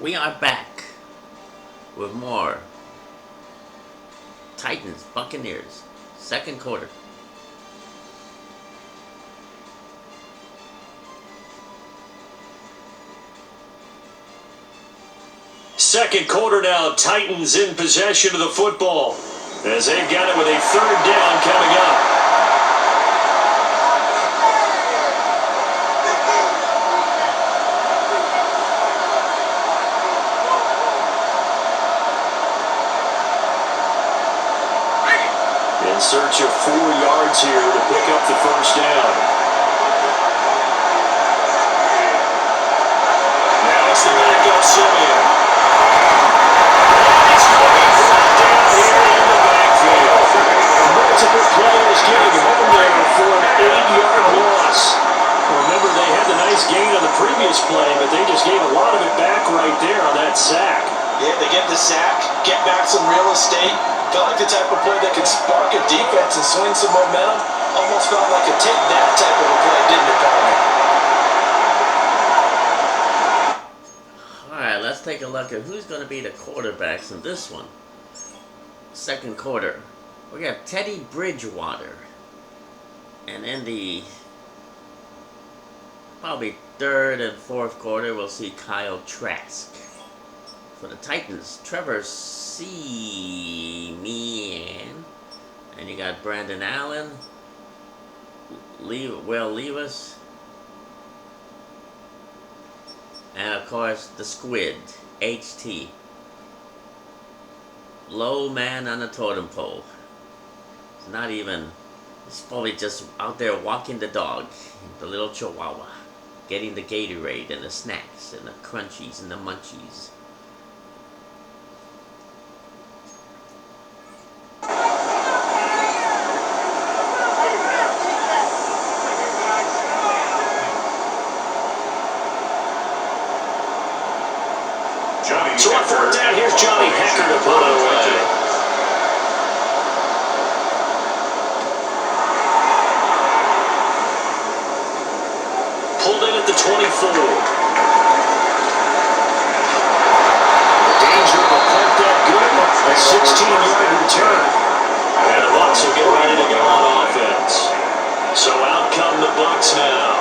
We are back with more Titans, Buccaneers, second quarter. Second quarter now, Titans in possession of the football as they've got it with a third down coming up. In search of 4 yards here to pick up the first down. Now it's the backup Simeon. It's going right down here in the backfield. Multiple players getting home there for an 8-yard loss. Remember, they had the nice gain on the previous play, but they just gave a lot of it back right there on that sack. Yeah, they get the sack, get back some real estate. Felt like the type of play that could spark a defense and swing some momentum. Almost felt like a take that type of a play, didn't it, Dominic? Alright, let's take a look at who's going to be the quarterbacks in this one. Second quarter. We got Teddy Bridgewater. And in the probably third and fourth quarter, we'll see Kyle Trask. For the Titans, Trevor Siemian, and you got Brandon Allen, Will Levis, and of course the Squid, HT. Low man on the totem pole. It's not even, he's probably just out there walking the dog, the little chihuahua, getting the Gatorade and the snacks and the crunchies and the munchies. So on fourth down, here's Johnny Hecker to pull it away. Pulled in at the 24. The danger of a punt that good. A 16-yard return. And the Bucs will get ready to go on offense. So out come the Bucs now.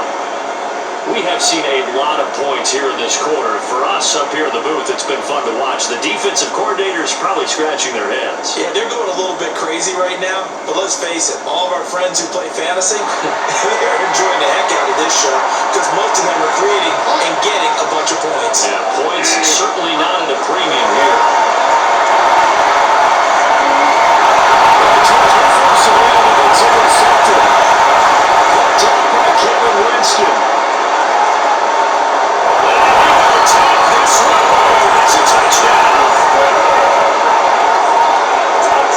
We have seen a lot of points here in this quarter. For us up here in the booth, it's been fun to watch. The defensive coordinators probably scratching their heads. Yeah, they're going a little bit crazy right now. But let's face it, all of our friends who play fantasy, they're enjoying the heck out of this show because most of them are creating and getting a bunch of points. Yeah, points certainly not at a premium here. It's intercepted. Picked up by Kevin Winston. That's a touchdown.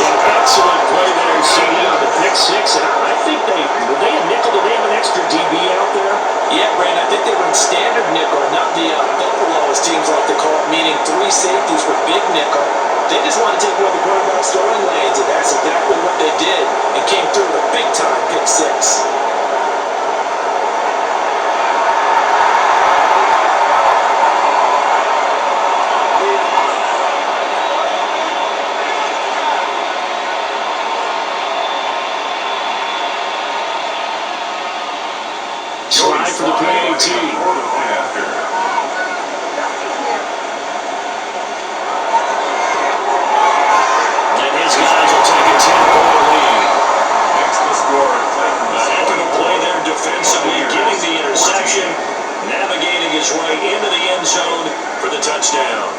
An excellent play there, CD, on the pick six. And I think were they a nickel? Did they have an extra DB out there? Yeah, Brandon, I think they were in standard nickel, not the buffalo, as teams like to call it, meaning 3 safeties for big nickel. They just want to take away the quarterback's throwing lanes, and that's exactly what they did, and came through with a big-time pick six. Try for the PAT. And his guys will take a 10-point lead. Heck of a play there defensively, getting the interception, navigating his way into the end zone for the touchdown.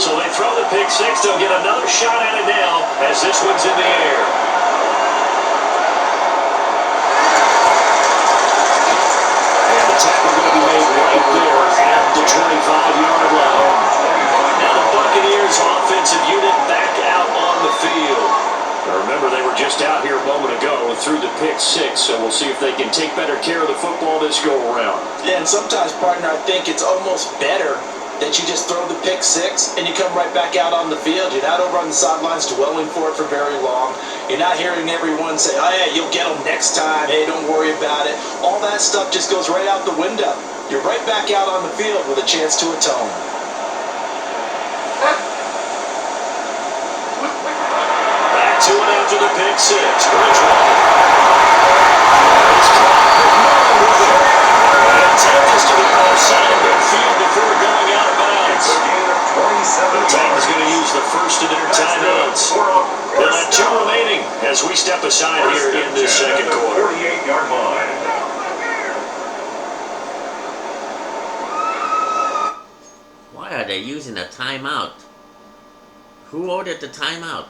So they throw the pick six. They'll get another shot at it now as this one's in the air. And the tackle going to be made right there at the 25-yard line. Now the Buccaneers offensive unit back out on the field. Now remember, they were just out here a moment ago and threw the pick six, so we'll see if they can take better care of the football this go around. Yeah, and sometimes, partner, I think it's almost better that you just throw the pick six and you come right back out on the field. You're not over on the sidelines dwelling for it for very long. You're not hearing everyone say, oh yeah, you'll get them next time. Hey, don't worry about it. All that stuff just goes right out the window. You're right back out on the field with a chance to atone. Back to it after the pick six. Bridgewater. It's caught. McMillan with it. And take this to the far side of midfield before going out of bounds. The Titans going to use the first of their timeouts. They'll have 2 remaining as we step aside here in this second quarter. 48-yard line. Why are they using a timeout? Who ordered the timeout?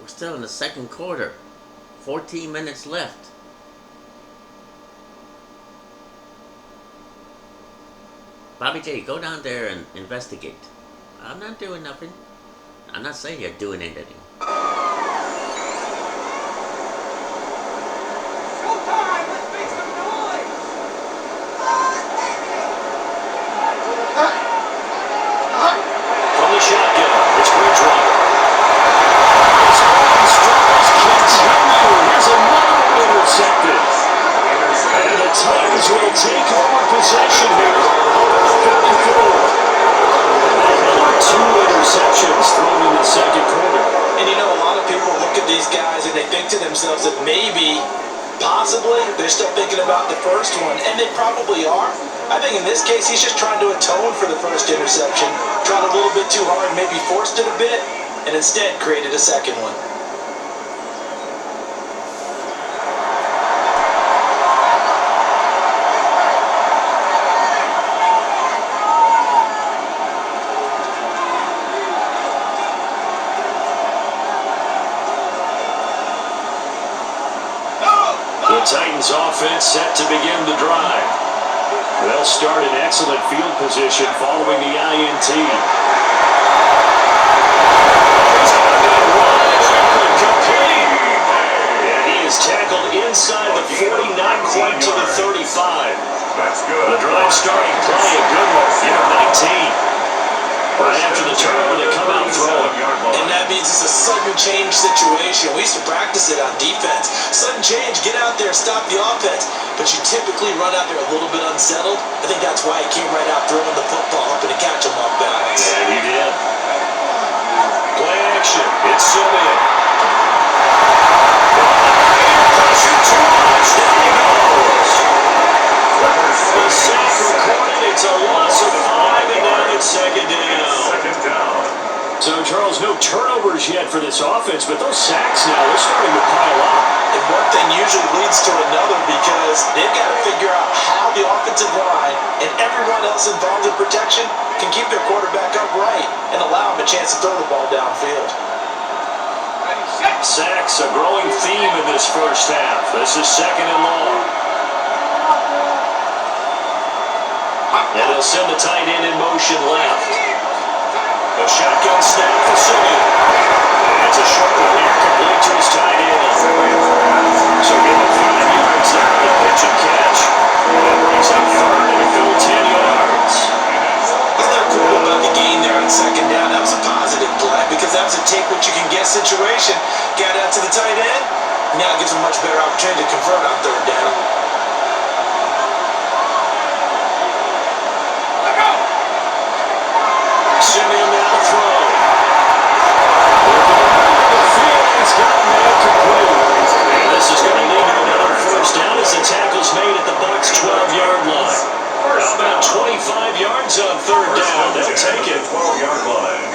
We're still in the second quarter. 14 minutes left. Bobby J, go down there and investigate. I'm not doing nothing. I'm not saying you're doing anything. Showtime! Let's make some noise! From the shotgun, it's Bridgewater. It's Armstrong's continue. Here's another one intercepted. And the Titans will take over possession here. 2 interceptions thrown in the second quarter. And you know, a lot of people look at these guys and they think to themselves that maybe, possibly, they're still thinking about the first one, and they probably are. I think in this case, he's just trying to atone for the first interception, tried a little bit too hard, maybe forced it a bit, and instead created a second one. The Titans offense set to begin the drive. They'll start in excellent field position following the INT. He's got that wide open, complete. And he is tackled inside the 49, quite to the 35. The drive starting play, a good one, 19. Right after the turnover, they come out throwing. And that means it's a sudden change situation. We used to practice it on defense. Sudden change, get out there, stop the offense. But you typically run out there a little bit unsettled. I think that's why he came right out throwing the football, hoping to catch him off balance. Yeah, he did. Play action. It's Simeon. Pressure too much. Down he goes. The sack recorded. It's a loss of 5, and now it's second down. So, Charles, no turnovers yet for this offense, but those sacks now, they're starting to pile up. And one thing usually leads to another because they've got to figure out how the offensive line and everyone else involved in protection can keep their quarterback upright and allow him a chance to throw the ball downfield. Sacks, a growing theme in this first half. This is second and long. And they'll send the tight end in motion left. A shotgun snap for Simeon. It's a short one here, complete to his tight end. So give him 5 yards there on the pitch and catch. That brings up third and a full 10 yards. Wasn't that cool about the gain there on second down? That was a positive play because that was a take what you can get situation. Got out to the tight end. Now it gives him a much better opportunity to convert on third down. Simeon now to throw. The field has gotten there complete. And this is going to lead to another first down as the tackle's made at the Bucs' 12-yard line. How about 25 yards on third down? They'll take it. 12-yard line.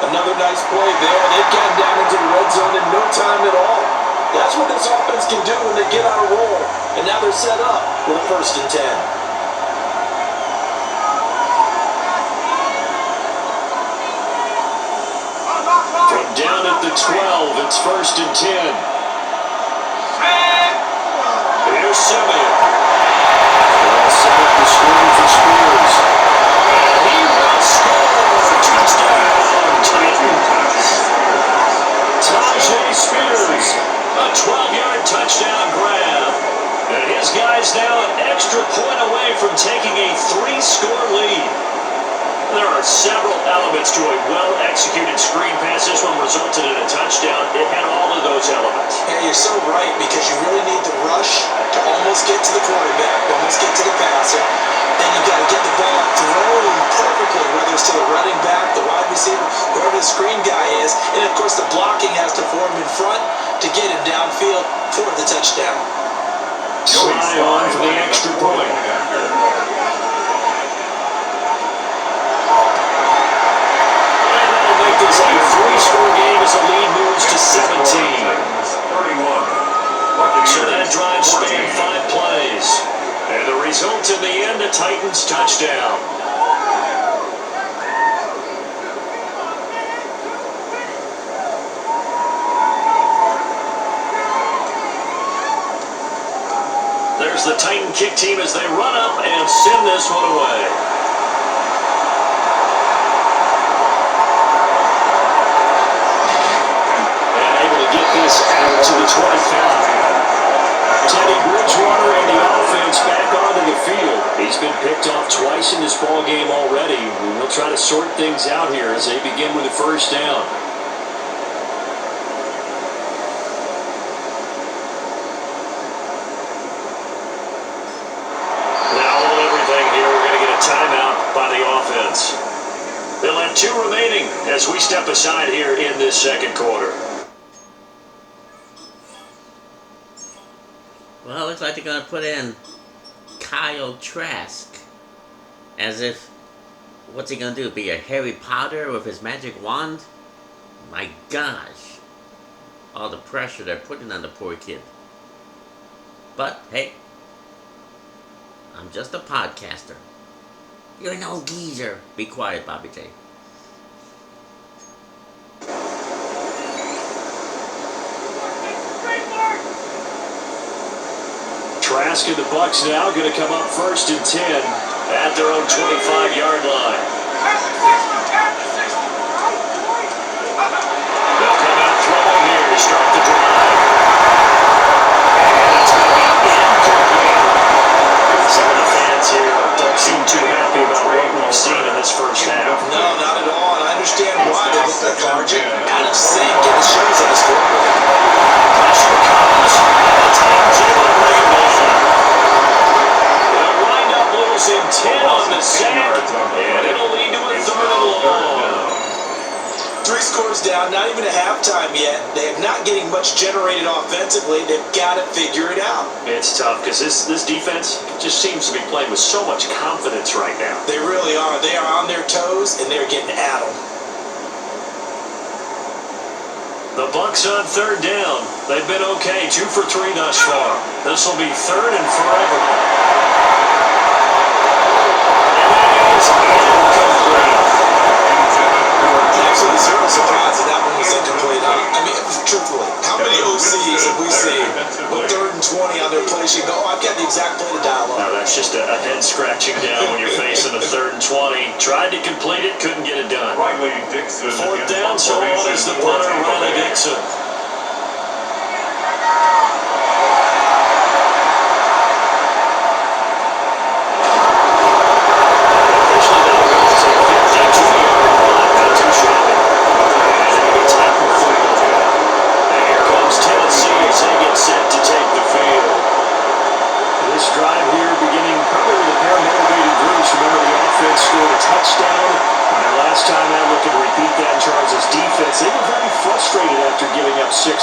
Another nice play there. They've gotten down into the red zone in no time at all. That's what this offense can do when they get on a roll. And now they're set up with a 1st and 10. From down at the 12, it's 1st and 10. Here's Simeon. Well, set up the screen for Spears. And he will score. Touchdown. Tajay Spears. A 12-yard touchdown grab. And his six-score lead. There are several elements to a well-executed screen pass. This one resulted in a touchdown. It had all of those elements. Yeah, you're so right, because you really need the rush to almost get to the quarterback, almost get to the passer. Then you've got to get the ball thrown perfectly, whether it's to the running back, the wide receiver, whoever the screen guy is. And, of course, the blocking has to form in front to get him downfield for the touchdown. Try on for the extra point. This a three-score game as the lead moves to 17. So that drive spanned 5 plays. And the result in the end, a Titans touchdown. There's the Titan kick team as they run up and send this one away. Out to the 25. Teddy Bridgewater and the offense back onto the field. He's been picked off twice in this ball game already. We'll try to sort things out here as they begin with the first down. Now hold everything here. We're going to get a timeout by the offense. They'll have 2 remaining as we step aside here in this second quarter. Well, looks like they're going to put in Kyle Trask. As if, what's he going to do? Be a Harry Potter with his magic wand? My gosh. All the pressure they're putting on the poor kid. But, hey. I'm just a podcaster. You're no geezer. Be quiet, Bobby J. Trask and the Bucs now going to come up 1st and 10 at their own 25-yard line. They'll come out throwing here to start the drive. And it's going to be incomplete. Some of the fans here don't seem too happy about what we've seen in this first half. No, not at all, and I understand why. They look lethargic, out of sync, and it shows on the scoreboard. Pressure comes, and the Titans able to bring it down. They'll wind up losing 10 on the sack, and it'll lead to a 3rd and long. 3 scores down, not even a halftime yet. They're not getting much generated offensively. They've got to figure it out. It's tough because this defense just seems to be playing with so much confidence right now. They really are. They are on their toes, and they're getting at them. The Bucs on 3rd down. They've been okay, 2 for 3 thus far. This will be 3rd and forever. And that is incomplete. Actually, zero surprise that that one was incomplete. I mean, truthfully, how many OCs have we seen with 3rd and 20 on their play sheet go, oh, I've got the exact play to dial up? Now, that's just a head scratching down when you're facing a 3rd and 20. Tried to complete it, couldn't get it done. Riley Dixon. 4th down, so on is the punter, Riley Dixon.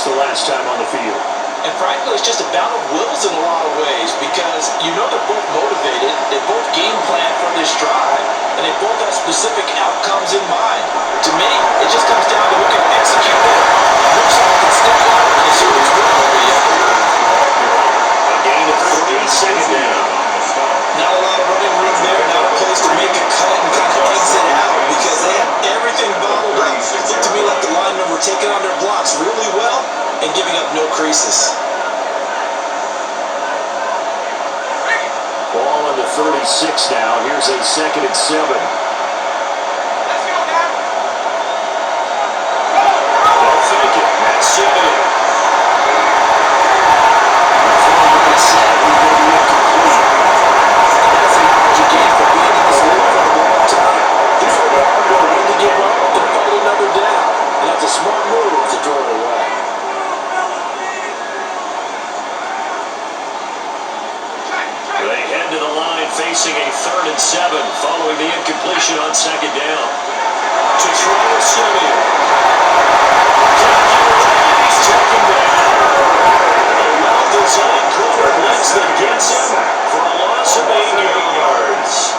The last time on the field. And frankly, it's just a battle of wills in a lot of ways, because you know they're both motivated, they both game plan for this drive, and they both have specific outcomes in mind. To me, it just comes down to who can execute it, which side can step up and assert its will over the other. A gain of 3, 2nd down. Not a lot of running room there, not a place to make a cut and kind of exit out, because they have everything bottled up. It looked to me like the linemen were taking on their blocks really well and giving up no creases. Ball on the 36 now. Here's a 2nd and 7. They'll fake it. That's it. 3rd and 7 following the incompletion on 2nd down. To throw is Simeon. He's taken down. A well-designed corner blitz that gets him for a loss of 8 yards.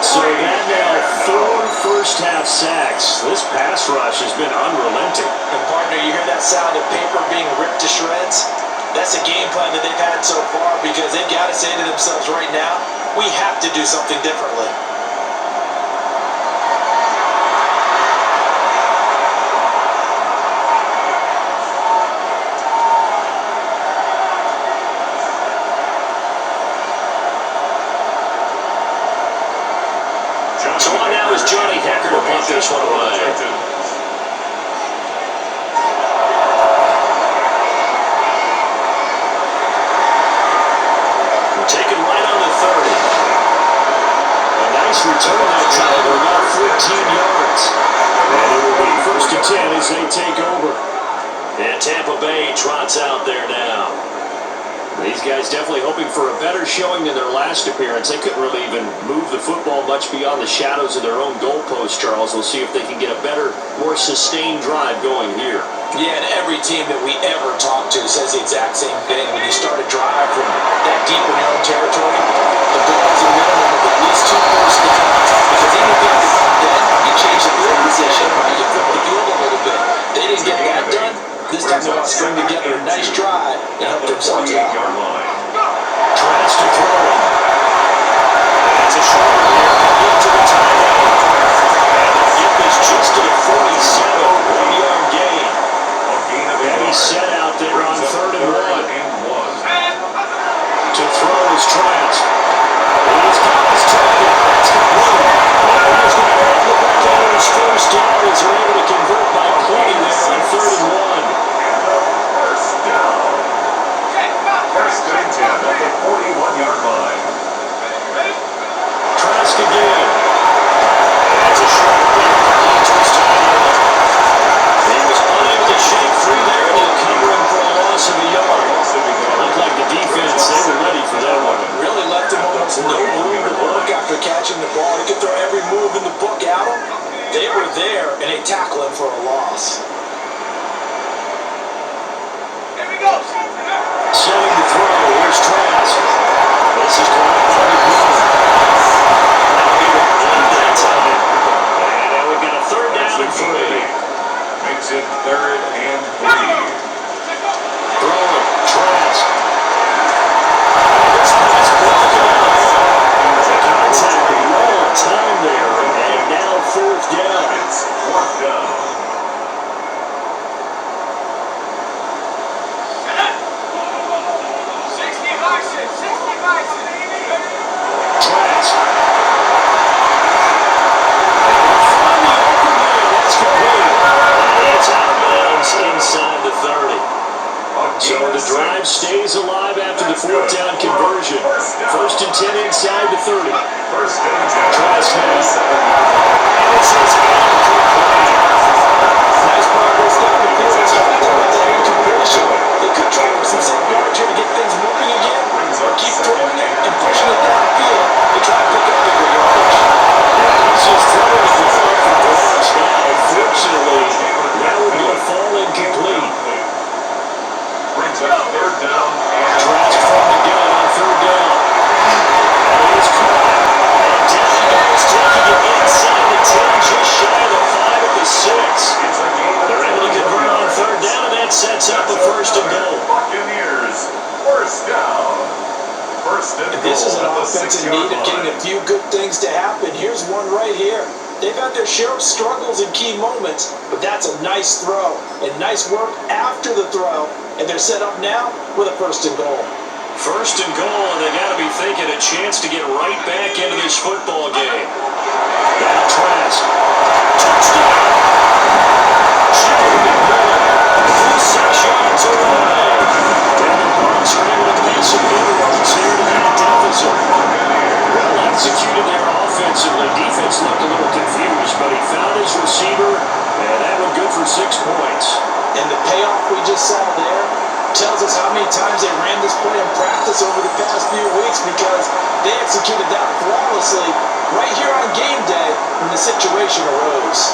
So that now 4 first-half sacks. This pass rush has been unrelenting. And partner, you hear that sound of paper being ripped to shreds? That's a game plan that they've had so far because they've got to say to themselves right now, we have to do something differently. So on now is Johnny Hecker to punt this one away. Taken right on the 30. A nice return that time, about 14 yards. And it will be 1st and 10 as they take over. And Tampa Bay trots out there now. These guys definitely hoping for a better showing than their last appearance. They couldn't really even move the football much beyond the shadows of their own goalpost, Charles. We'll see if they can get a better, more sustained drive going here. Yeah, and every team that we ever talk to says the exact same thing. When you start a drive from that deep in your own territory, the goal is a minimum of at least 2 first downs. Because even if you have to punt then, you change the field position, you flip the field a little bit. They didn't get that done. This time they want to string together a nice drive and help themselves out. Tries to throw. That's a short here into the timeout. And the gift is just to the 47, 1-yard gain. Heavy set out there on 3rd and 1. To throw is Trask. He's got his target. That's complete. He's going to look back over his 1st down as they're able to convert by 20 there on 3rd and 1. First and 10 at the 41-yard line. Trask again. That's a short complete to his tight end. He was unable to shake free there, and he'll cover him for a loss of a yard. Looked like the defense, they were ready for that one. Really left him almost no room to work after catching the ball. He could throw every move in the book at him. They were there, and they tackle him for a loss. Here we go. Setting the throw, here's Trask. This is caught by the Now give it that time. And now we've got a 3rd down and 3. Makes it 3rd and 3. Throwing, Trask. This pass broken up. The contact well time there, and now 4th down. It's 4th down. Trask. From the open man, that's complete. It's out of bounds inside the 30. So the drive stays alive after the 4th down conversion. 1st and 10 inside the 30. First and 10. Trask now. And it says incomplete. Nice progress down the field. It's hard to let that incompletion. They could try with some same yards here to get things moving again, or keep throwing it and pushing it downfield to try to pick up bigger yardage. He's just throwing it for grabs now. Unfortunately, that would go fall incomplete. Brings up 3rd down and Trask from the gun on 3rd down. And he's caught. And down he goes, taking it inside the 10, just shy of the 5 at the 6. it's a game. They're able to convert on 3rd down, and that sets up the 1st and goal. Buccaneers, 1st down. 1st and goal. This is an at the offense in 6-yard need of getting a line. few good things to happen. Here's one right here. They've had their share of struggles in key moments, but that's a nice throw and nice work after the throw. And they're set up now with a 1st and goal. 1st and goal, and they got to be thinking a chance to get right back into this football game. Now Trask. Touchdown. Jacob Miller. 6 yards away. And the Bucs are able to make some inroads here to that deficit. Well executed there offensively. Defense looked a little confused, but he found his receiver, and that one good for 6 points. And the payoff we just saw there tells us how many times they ran this play in practice over the past few weeks because they executed that flawlessly right here on game day when the situation arose.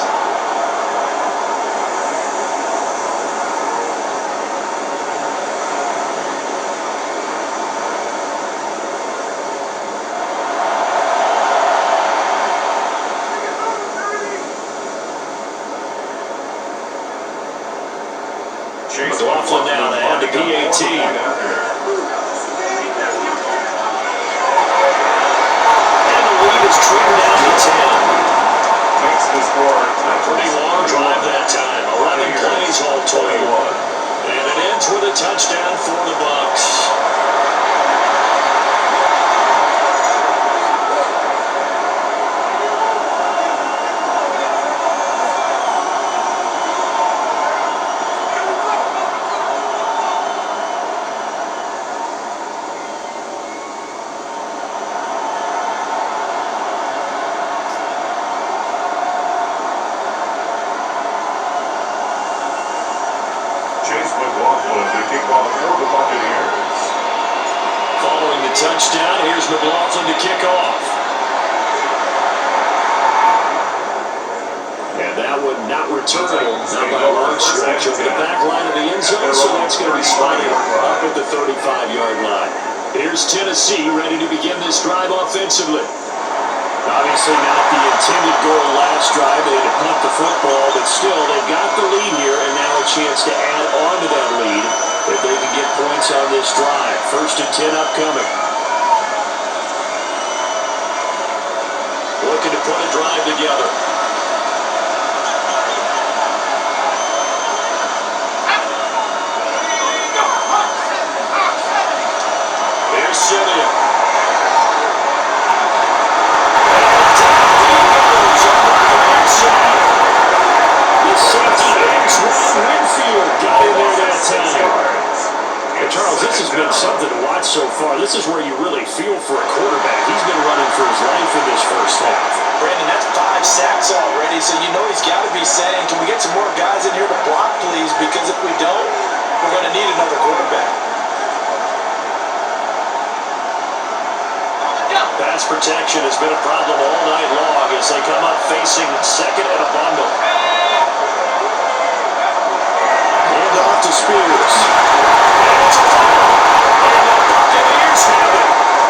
McLaughlin now to add the PAT. And the lead is trimmed down to 10. Makes the score A pretty long drive that time. 11 plays all total. And it ends with a touchdown for the Bucs. McLaughlin to kick off for the Buccaneers. Following the touchdown, here's McLaughlin to kick off. And that one not returnable, not by a long stretch, over the back line of the end zone, so that's going to be spotted up at the 35-yard line. Here's Tennessee ready to begin this drive offensively. Obviously not the intended goal last drive. They had to punt the football, but still, they've got the lead here, and now a chance to add on to that lead if they can get points on this drive. 1st and 10 upcoming. Looking to put a drive together. Here's Simeon. Charles, this has been something to watch so far. This is where you really feel for a quarterback. He's been running for his life in this first half. Brandon, that's 5 sacks already, so you know he's got to be saying, can we get some more guys in here to block, please? Because if we don't, we're going to need another quarterback. Pass protection has been a problem all night long as they come up facing second and a bundle. Hand off to Spears.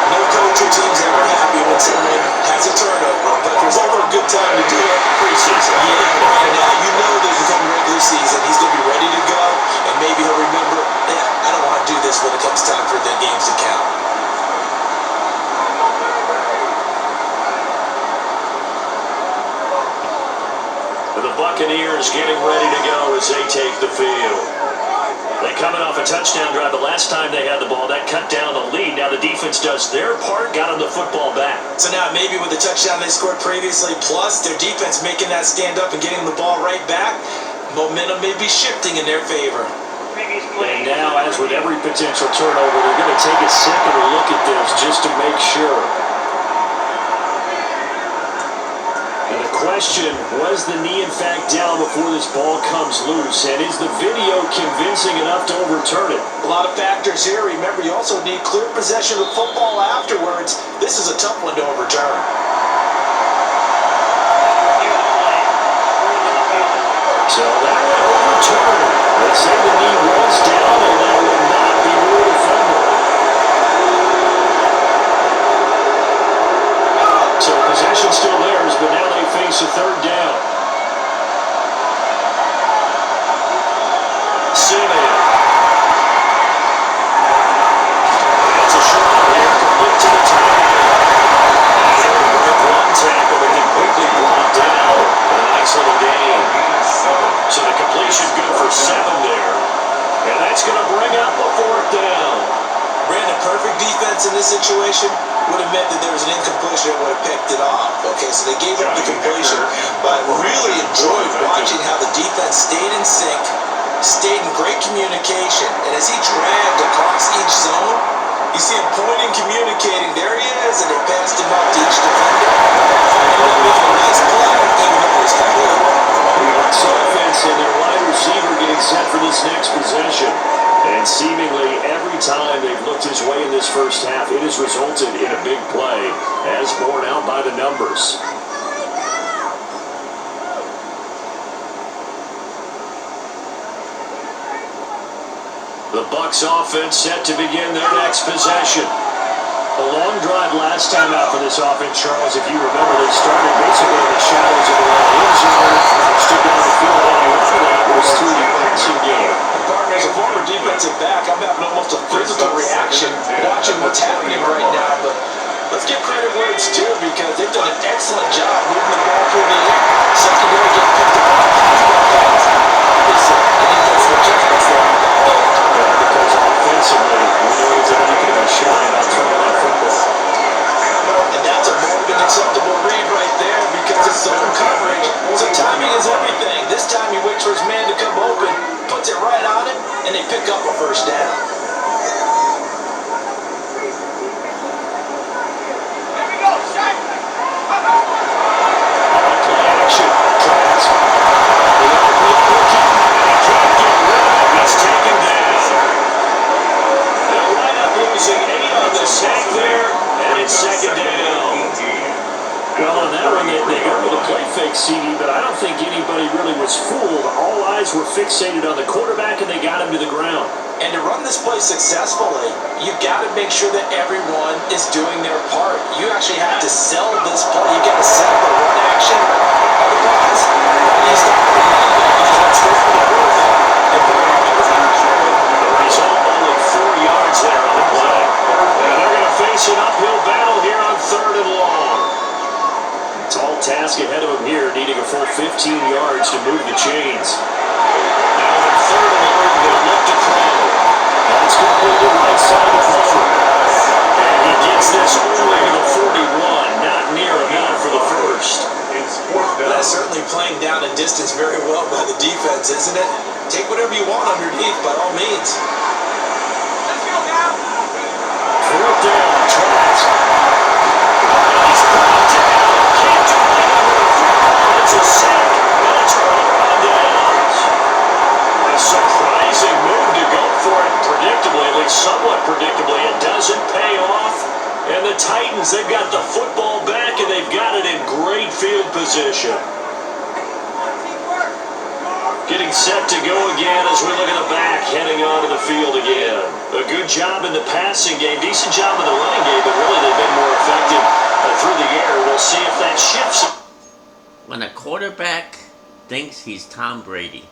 No coach or team's ever happy when someone has a turnover, but there's never a good time to do it. Preseason. Yeah, and you know that come regular season, he's going to be ready to go, and maybe he'll remember, I don't want to do this when it comes time for the games to count. The Buccaneers getting ready to go as they take the field. They're coming off a touchdown drive, but last time they had the ball, that cut down the lead. Now the defense does their part, got them the football back. So now maybe with the touchdown they scored previously, plus their defense making that stand up and getting the ball right back, momentum may be shifting in their favor. And now, as with every potential turnover, they're going to take a second to look at this just to make sure. And the question, was the knee in fact down before this ball comes loose? And is the video convincing enough to overturn it? A lot of factors here. Remember, you also need clear possession of the football afterwards. This is a tough one to overturn. So that one overturned. Let's say the knee was down and that will not be ruled a fumble. So possession still theirs, but now they face a third down. Simeon. That's a shot here, complete to the top. One tackle, but completely brought down. A nice little gain. So the completion good for 7 there. And that's going to bring up a 4th down. Brandon, perfect defense in this situation would have meant that there was an incompletion that would have picked it off. Okay, so they gave up the completion, but really enjoyed watching how the defense stayed in sync, stayed in great communication, and as he dragged across each zone, you see him pointing, communicating, there he is, and they passed him up to each defender. And then making a nice play, even though it was complete. Bucs offense and their wide receiver getting set for this next possession. And seemingly every time they've looked looked his way in this first half, it has resulted in a big play, as borne out by the numbers. The Bucs offense set to begin their next possession. A long drive last time out for this offense, Charles. If you remember, they started basically in the shadows of the end zone, marched it down the field, and a lot of that was through the passing game. Partner, as a former defensive back, I'm having almost a physical reaction watching what's happening right now. But let's give credit where it's due, because they've done an excellent job moving the ball through the air. Secondary getting picked up on pass. Obviously, I think that's the difference there. Because offensively, we know that he can be shy about throwing that football. And that's a more than acceptable read right there, because it's zone coverage. So timing is everything. This time he waits for his man to come open, puts it right on him, and they pick up a first down. Here we go, Shaq. Play action. Trask. He's taken down. They'll wind up losing 8 on the sack there, and it's second down. Well, on that one, they got rid of play fake, CD, but I don't think anybody really was fooled. All eyes were fixated on the quarterback, and they got him to the ground. And to run this play successfully, you've got to make sure that everyone is doing their part. You actually have to sell this play. You've got to sell the run action. Otherwise, you stop the running back. You can't stay for the quarterback. The result, only 4 yards there on the play. And they're going to face an uphill battle here on 3rd and long. Tall task ahead of him here, needing a full 15 yards to move the chains. Now on 3rd and long, they'll look to throw. That's completely right side of the ball. And he gets this only to the 41, not near enough for the first. That's certainly playing down and distance very well by the defense, isn't it? Take whatever you want underneath, by all means. Let's go now. 4th down, Trask. He's brought down. Can't do anything with the football. It's a sack, and it's brought on downs. A surprising move to go for it predictably, at least somewhat predictably. It doesn't pay off. And the Titans, they've got the football back, and they've got it in great field position. Getting set to go again as we look at the back, heading onto the field again. A good job in the passing game, decent job in the running game, but really they've been more effective through the air. We'll see if that shifts. When a quarterback thinks he's Tom Brady,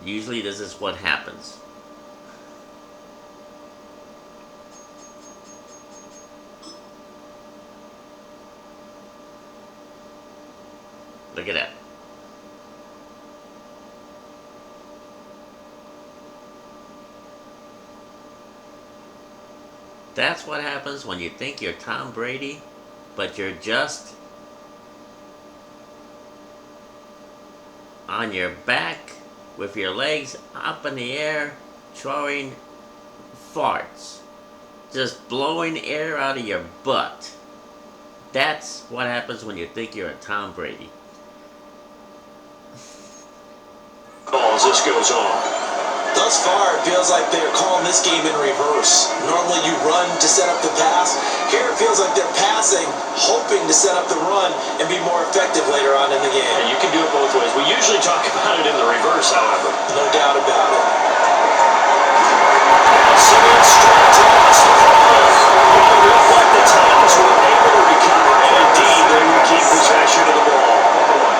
usually this is what happens. Look at that. That's what happens when you think you're Tom Brady, but you're just on your back with your legs up in the air, throwing farts, just blowing air out of your butt. That's what happens when you think you're a Tom Brady. As this goes on. Thus far, it feels like they're calling this game in reverse. Normally you run to set up the pass. Here it feels like they're passing, hoping to set up the run and be more effective later on in the game. Yeah, you can do it both ways. We usually talk about it in the reverse, however. No doubt about it. Passing it straight to us. It looked like the Titans were able to recover, and indeed they will keep possession of the ball.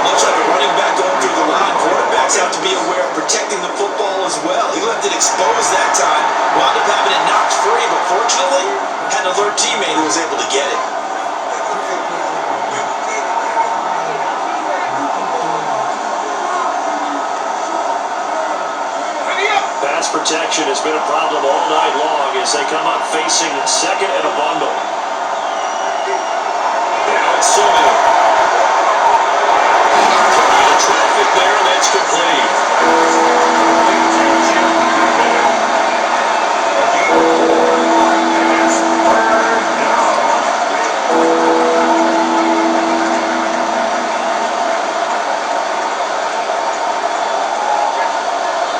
Much like a running back going through the line, quarterbacks have to be aware of protecting the football as well. He left it exposed that time, wound up having it knocked free, but fortunately, had an alert teammate who was able to get it. Pass protection has been a problem all night long as they come up facing second and a bundle. Now it's Simeon. Traffic there, and that's complete.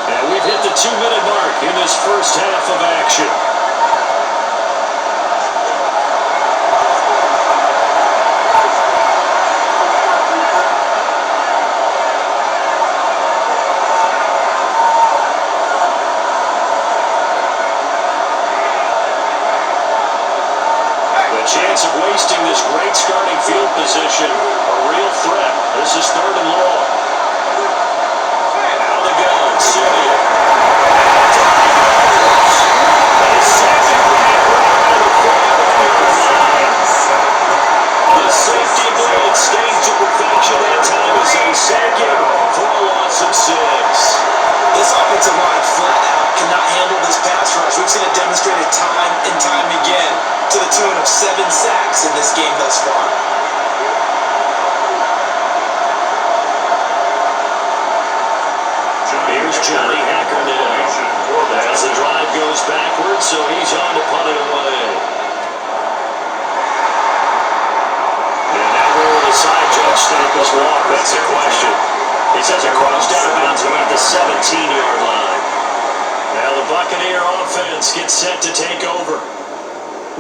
And we've hit the 2-minute mark in this first half of action. so he's on to punt it away. And now where will the side judge stop this walk? That's the question. He says it crossed out of bounds about the 17-yard line. Now the Buccaneer offense gets set to take over.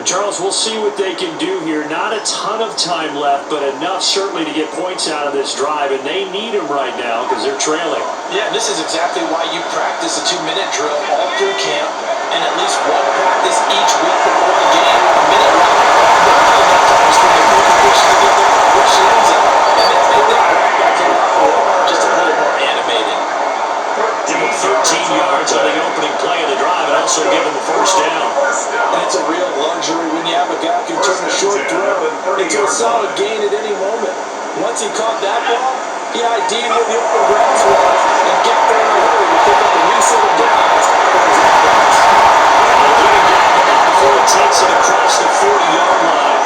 Charles, we'll see what they can do here. Not a ton of time left, but enough certainly to get points out of this drive, and they need them right now because they're trailing. Yeah, and this is exactly why you practice a 2-minute drill all through camp and at least one practice each week before the game. A minute left. Enough times for the position to get there, push the end zone, and then make that back to the floor just a little more animated. Give him 13 yards on the opening play of the drive and also give him the first down. And it's a real luxury when you have a guy who can turn a short throw into a solid gain at any moment. Once he caught that ball, he ID'd where the open grass was and get there in a hurry to pick up a new set of downs for his offense. They'll get him down before it takes it across the 40-yard line.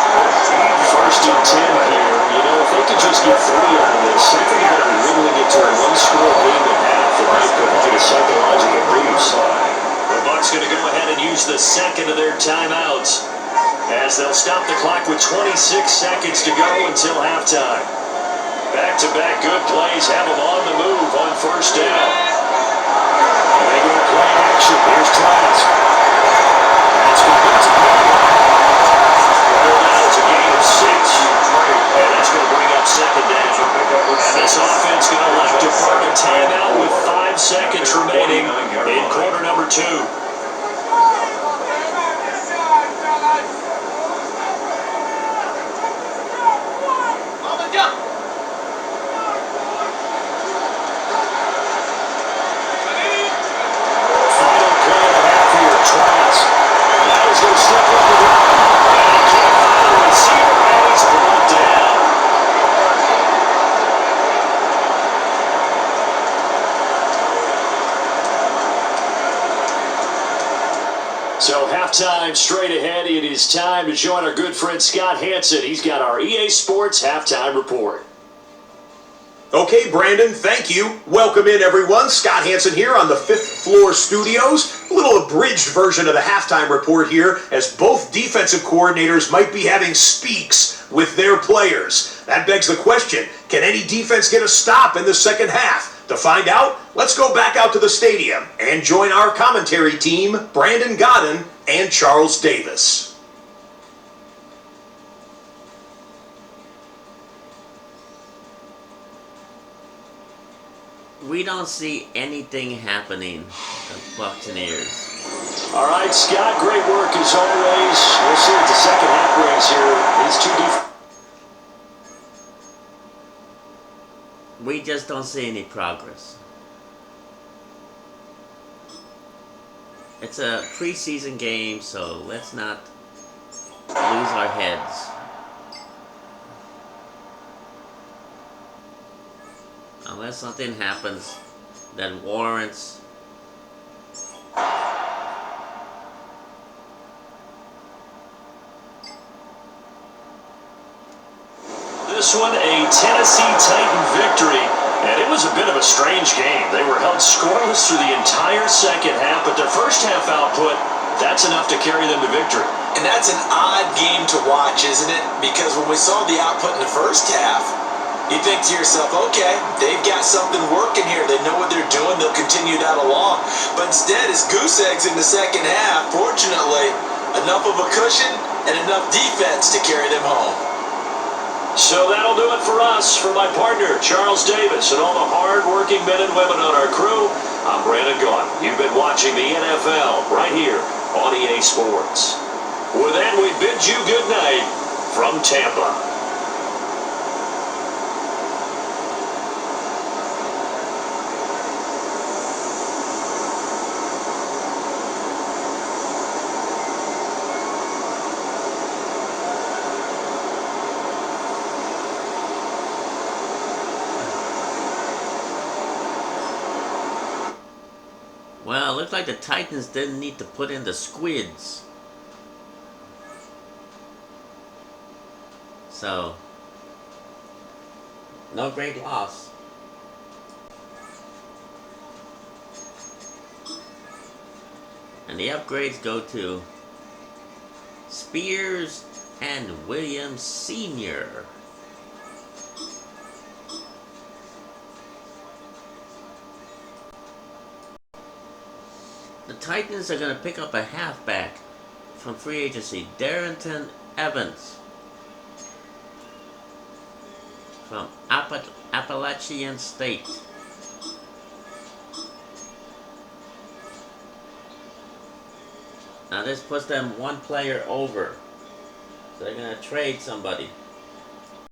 First and 10 here. You know, if they could just get 3 out of this, I think they're whittling it to a one-score game at half. It might provide a psychological boost. The Bucs going to go ahead and use the second of their timeouts as they'll stop the clock with 26 seconds to go until halftime. Back-to-back good plays have them on the move on first down. And they go play action. Here's Trask. That's going to get to now it's a gain of 6. And that's going to bring up second down. And this offense going to elect to burn a timeout with 5 seconds remaining in quarter number 2. On the jump. Final play of the half here. Trask. Now he's going to slip up the ground. And he can't find a receiver. And he's brought down. So halftime straight ahead. It is time to join our good friend Scott Hansen. He's got our EA Sports halftime report. Okay, Brandon, thank you. Welcome in, everyone. Scott Hansen here on the 5th floor studios. A little abridged version of the halftime report here, as both defensive coordinators might be having speaks with their players. That begs the question, can any defense get a stop in the second half? To find out, let's go back out to the stadium and join our commentary team, Brandon Godden and Charles Davis. We don't see anything happening with the Buccaneers. All right, Scott, great work as always. We'll see what the second half brings here. These two defenses. We just don't see any progress. It's a preseason game, so let's not lose our heads. Unless something happens that warrants This one, a Tennessee Titan victory, and it was a bit of a strange game. They were held scoreless through the entire second half, but their first half output, that's enough to carry them to victory. And that's an odd game to watch, isn't it? Because when we saw the output in the first half, you think to yourself, okay, they've got something working here. They know what they're doing. They'll continue that along. But instead, it's goose eggs in the second half. Fortunately, enough of a cushion and enough defense to carry them home. So that'll do it for us. For my partner, Charles Davis, and all the hard-working men and women on our crew, I'm Brandon Gaudin. You've been watching the NFL right here on EA Sports. With that, we bid you good night from Tampa. Well, it looks like the Titans didn't need to put in the squids. So, no great loss. And the upgrades go to Spears and Williams Sr. The Titans are going to pick up a halfback from free agency, Darrington Evans from Appalachian State. Now this puts them one player over. So they're going to trade somebody.